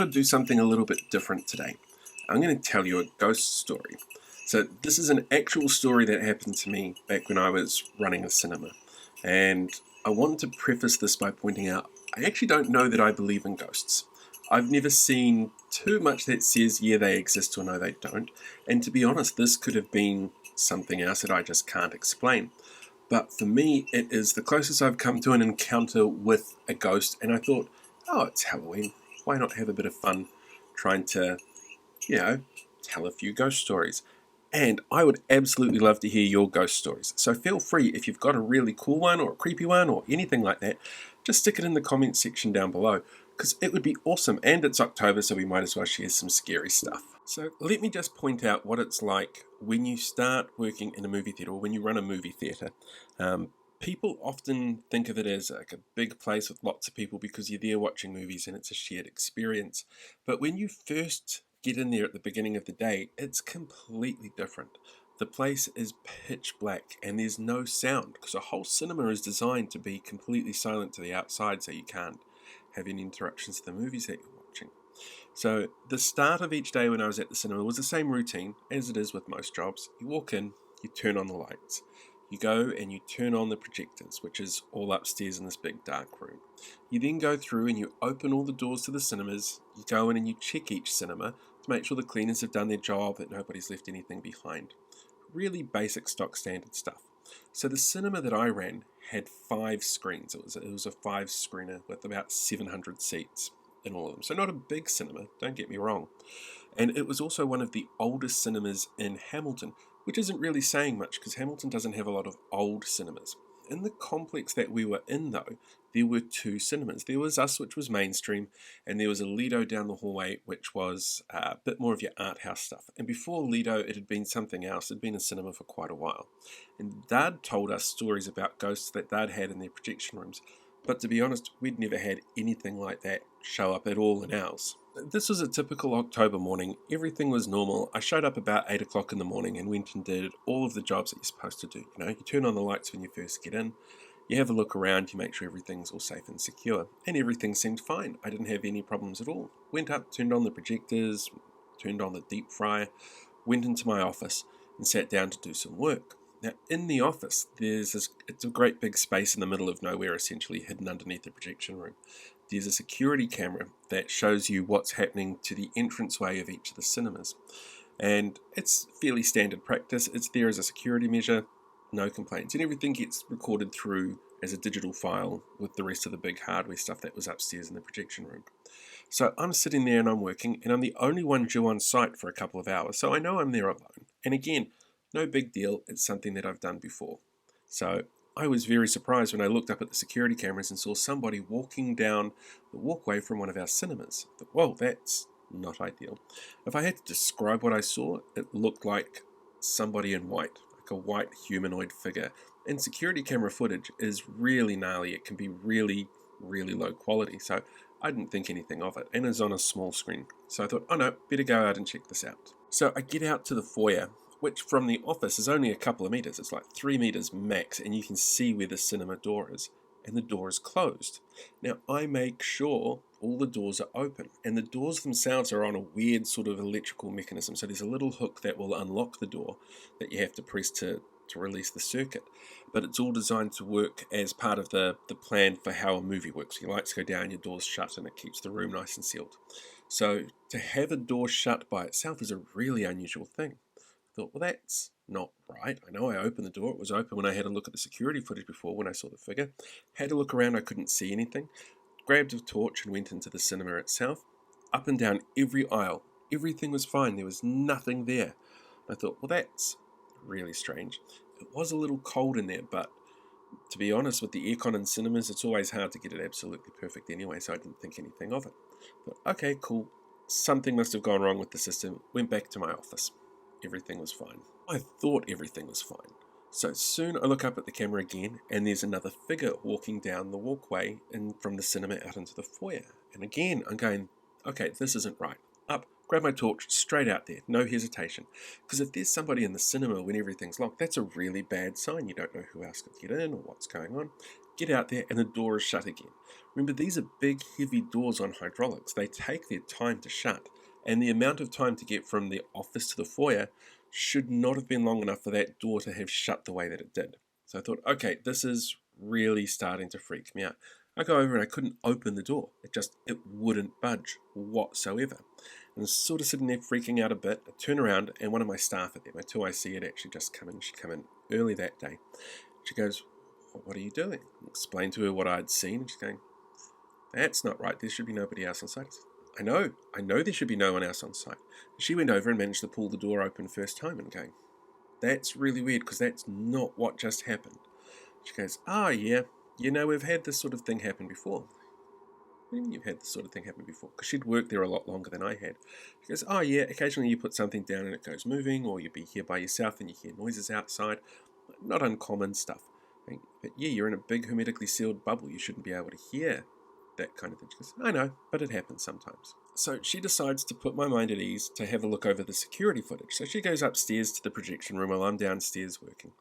thought I'd do something a little bit different today. I'm going to tell you a ghost story. So this is an actual story that happened to me back when I was running a cinema. And I want to preface this by pointing out, I actually don't know that I believe in ghosts. I've never seen too much that says, yeah, they exist or no, they don't. And to be honest, this could have been something else that I just can't explain. But for me, it is the closest I've come to an encounter with a ghost. And I thought, oh, it's Halloween. Why not have a bit of fun trying to, tell a few ghost stories? And I would absolutely love to hear your ghost stories. So feel free, if you've got a really cool one or a creepy one or anything like that, just stick it in the comments section down below, because it would be awesome. And it's October, so we might as well share some scary stuff. So let me just point out what it's like when you start working in a movie theatre, or when you run a movie theatre. People often think of it as like a big place with lots of people because you're there watching movies and it's a shared experience. But when you first get in there at the beginning of the day, it's completely different. The place is pitch black and there's no sound because a whole cinema is designed to be completely silent to the outside, so you can't have any interruptions to the movies that you're watching. So the start of each day when I was at the cinema was the same routine as it is with most jobs. You walk in, you turn on the lights. You go and you turn on the projectors, which is all upstairs in this big dark room. You then go through and you open all the doors to the cinemas. You go in and you check each cinema to make sure the cleaners have done their job, that nobody's left anything behind. Really basic stock standard stuff. So the cinema that I ran had 5 screens. It was a 5-screener with about 700 seats in all of them. So not a big cinema, don't get me wrong. And it was also one of the oldest cinemas in Hamilton, which isn't really saying much because Hamilton doesn't have a lot of old cinemas. In the complex that we were in, though, there were 2 cinemas. There was us, which was mainstream, and there was a Lido down the hallway, which was a bit more of your art house stuff. And before Lido, it had been something else. It had been a cinema for quite a while. And Dad told us stories about ghosts that Dad had in their projection rooms. But to be honest, we'd never had anything like that show up at all in ours. This was a typical October morning. Everything was normal. I showed up about 8 o'clock in the morning and went and did all of the jobs that you're supposed to do. You turn on the lights when you first get in, you have a look around, you make sure everything's all safe and secure. And everything seemed fine. I didn't have any problems at all. Went up, turned on the projectors, turned on the deep fryer, went into my office and sat down to do some work. Now, in the office, it's a great big space in the middle of nowhere, essentially hidden underneath the projection room. There's a security camera that shows you what's happening to the entranceway of each of the cinemas. And it's fairly standard practice. It's there as a security measure, no complaints. And everything gets recorded through as a digital file with the rest of the big hardware stuff that was upstairs in the projection room. So I'm sitting there and I'm working, and I'm the only one due on site for a couple of hours, so I know I'm there alone. And again, no big deal, it's something that I've done before. So I was very surprised when I looked up at the security cameras and saw somebody walking down the walkway from one of our cinemas. I thought, whoa, that's not ideal. If I had to describe what I saw, it looked like somebody in white, like a white humanoid figure. And security camera footage is really gnarly. It can be really, really low quality. So I didn't think anything of it, and it's on a small screen. So I thought, oh no, better go out and check this out. So I get out to the foyer, which from the office is only a couple of meters. It's like 3 meters max, and you can see where the cinema door is, and the door is closed. Now, I make sure all the doors are open, and the doors themselves are on a weird sort of electrical mechanism. So there's a little hook that will unlock the door that you have to press to release the circuit. But it's all designed to work as part of the plan for how a movie works. Your lights go down, your doors shut, and it keeps the room nice and sealed. So to have a door shut by itself is a really unusual thing. I thought, well, that's not right. I know I opened the door. It was open when I had a look at the security footage before when I saw the figure. Had a look around, I couldn't see anything. Grabbed a torch and went into the cinema itself. Up and down every aisle. Everything was fine. There was nothing there. I thought, well, that's really strange. It was a little cold in there, but to be honest, with the aircon in cinemas, it's always hard to get it absolutely perfect anyway, so I didn't think anything of it. But okay, cool. Something must have gone wrong with the system. Went back to my office. Everything was fine. I thought everything was fine. So soon I look up at the camera again, and there's another figure walking down the walkway from the cinema out into the foyer. And again, I'm going, okay, this isn't right. Up, grab my torch, straight out there, no hesitation. Because if there's somebody in the cinema when everything's locked, that's a really bad sign. You don't know who else could get in or what's going on. Get out there and the door is shut again. Remember, these are big, heavy doors on hydraulics. They take their time to shut. And the amount of time to get from the office to the foyer should not have been long enough for that door to have shut the way that it did. So I thought, okay, this is really starting to freak me out. I go over and I couldn't open the door. It wouldn't budge whatsoever. And I was sort of sitting there freaking out a bit. I turn around and one of my staff at there, my 2IC, had actually just come in. She'd come in early that day. She goes, what are you doing? I explained to her what I'd seen, and she's going, that's not right. There should be nobody else on site. I know there should be no one else on site. She went over and managed to pull the door open first time and going, that's really weird because that's not what just happened. She goes, oh yeah, we've had this sort of thing happen before. What do you mean you've had this sort of thing happen before? Because she'd worked there a lot longer than I had. She goes, oh yeah, occasionally you put something down and it goes moving, or you'd be here by yourself and you hear noises outside. Not uncommon stuff. But yeah, you're in a big hermetically sealed bubble. You shouldn't be able to hear that kind of thing. She goes, I know, but it happens sometimes. So she decides to put my mind at ease to have a look over the security footage. So she goes upstairs to the projection room while I'm downstairs working.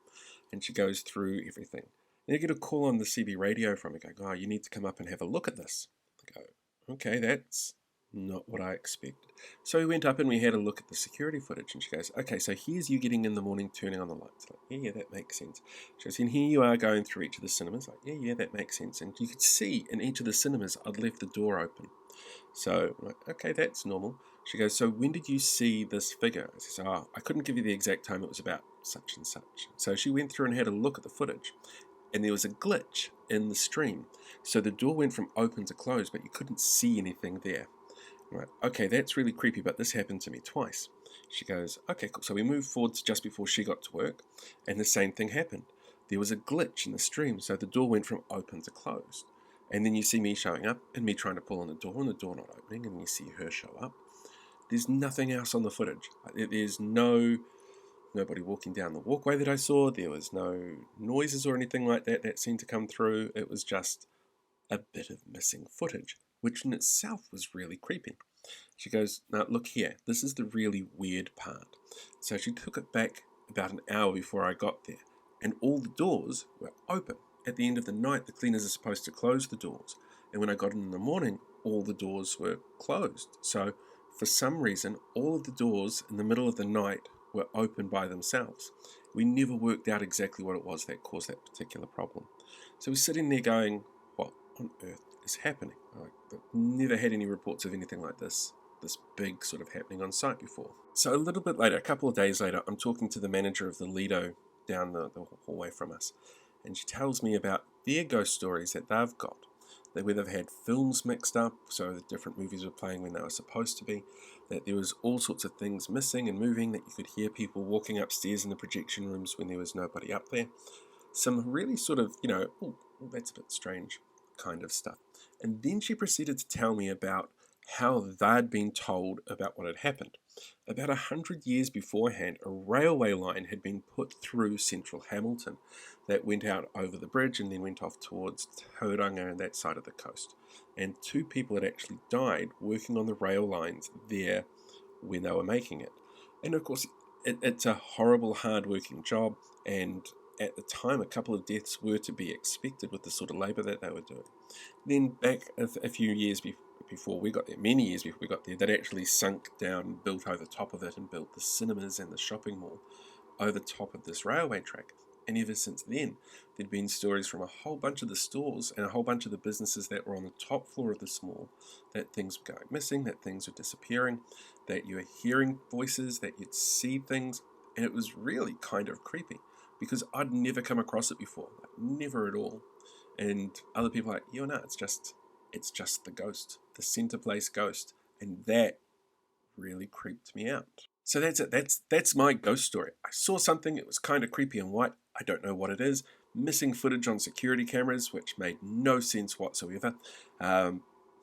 And she goes through everything. And I get a call on the CB radio from her going, oh, you need to come up and have a look at this. I go, okay, that's not what I expected. So we went up and we had a look at the security footage. And she goes, okay, so here's you getting in the morning, turning on the lights. Like, yeah, that makes sense. She goes, and here you are going through each of the cinemas. Like, yeah, that makes sense. And you could see in each of the cinemas, I'd left the door open. So I'm like, okay, that's normal. She goes, so when did you see this figure? I says, oh, I couldn't give you the exact time. It was about such and such. So she went through and had a look at the footage. And there was a glitch in the stream. So the door went from open to closed, but you couldn't see anything there. I'm like, okay, that's really creepy, but this happened to me twice. She goes, okay, cool. So we moved forward to just before she got to work, and the same thing happened. There was a glitch in the stream, so the door went from open to closed. And then you see me showing up, and me trying to pull on the door, and the door not opening, and you see her show up. There's nothing else on the footage. There's nobody walking down the walkway that I saw. There was no noises or anything like that that seemed to come through. It was just a bit of missing footage, which in itself was really creepy. She goes, now look here, this is the really weird part. So she took it back about an hour before I got there, and all the doors were open. At the end of the night, the cleaners are supposed to close the doors, and when I got in the morning, all the doors were closed. So for some reason, all of the doors in the middle of the night were open by themselves. We never worked out exactly what it was that caused that particular problem. So we're sitting there going, what on earth is happening? I've never had any reports of anything like this big sort of happening on site before. So a little bit later, a couple of days later, I'm talking to the manager of the Lido down the hallway from us, and she tells me about their ghost stories that they've got. Where they've had films mixed up, so the different movies were playing when they were supposed to be, that there was all sorts of things missing and moving, that you could hear people walking upstairs in the projection rooms when there was nobody up there. Some really sort of, oh, that's a bit strange kind of stuff. And then she proceeded to tell me about how they'd been told about what had happened. About 100 years beforehand, a railway line had been put through central Hamilton that went out over the bridge and then went off towards Tauranga and that side of the coast. And 2 people had actually died working on the rail lines there when they were making it. And of course, it's a horrible, hard-working job, and at the time, a couple of deaths were to be expected with the sort of labour that they were doing. Then back a few years before we got there, many years before we got there, they'd actually sunk down, built over top of it, and built the cinemas and the shopping mall over top of this railway track. And ever since then, there'd been stories from a whole bunch of the stores and a whole bunch of the businesses that were on the top floor of this mall that things were going missing, that things were disappearing, that you were hearing voices, that you'd see things, and it was really kind of creepy because I'd never come across it before, never at all. And other people are like, no, it's just the ghost, the Centre Place ghost, and that really creeped me out. So that's it. That's my ghost story. I saw something. It was kind of creepy and white. I don't know what it is. Missing footage on security cameras, which made no sense whatsoever.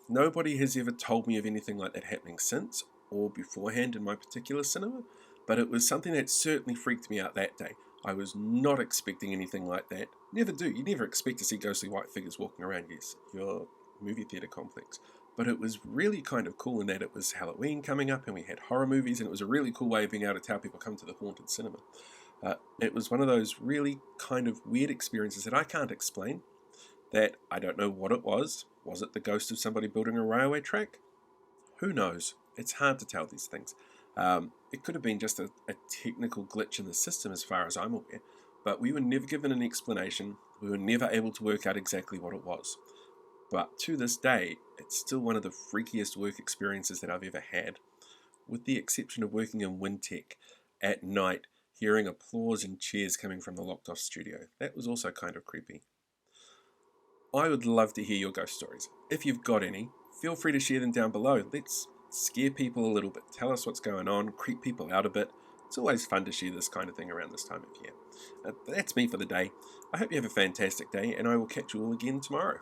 Nobody has ever told me of anything like that happening since or beforehand in my particular cinema, but it was something that certainly freaked me out that day. I was not expecting anything like that. Never do. You never expect to see ghostly white figures walking around your movie theatre complex. but it was really kind of cool in that it was Halloween coming up and we had horror movies, and it was a really cool way of being able to tell people come to the haunted cinema. It was one of those really kind of weird experiences that I can't explain, that I don't know what it was. Was it the ghost of somebody building a railway track? Who knows? It's hard to tell these things. It could have been just a technical glitch in the system as far as I'm aware, but we were never given an explanation. We were never able to work out exactly what it was. But to this day, it's still one of the freakiest work experiences that I've ever had, with the exception of working in wind tech at night, hearing applause and cheers coming from the locked off studio. That was also kind of creepy. I would love to hear your ghost stories. If you've got any, feel free to share them down below. Let's scare people a little bit. Tell us what's going on, creep people out a bit. It's always fun to share this kind of thing around this time of year. That's me for the day. I hope you have a fantastic day, and I will catch you all again tomorrow.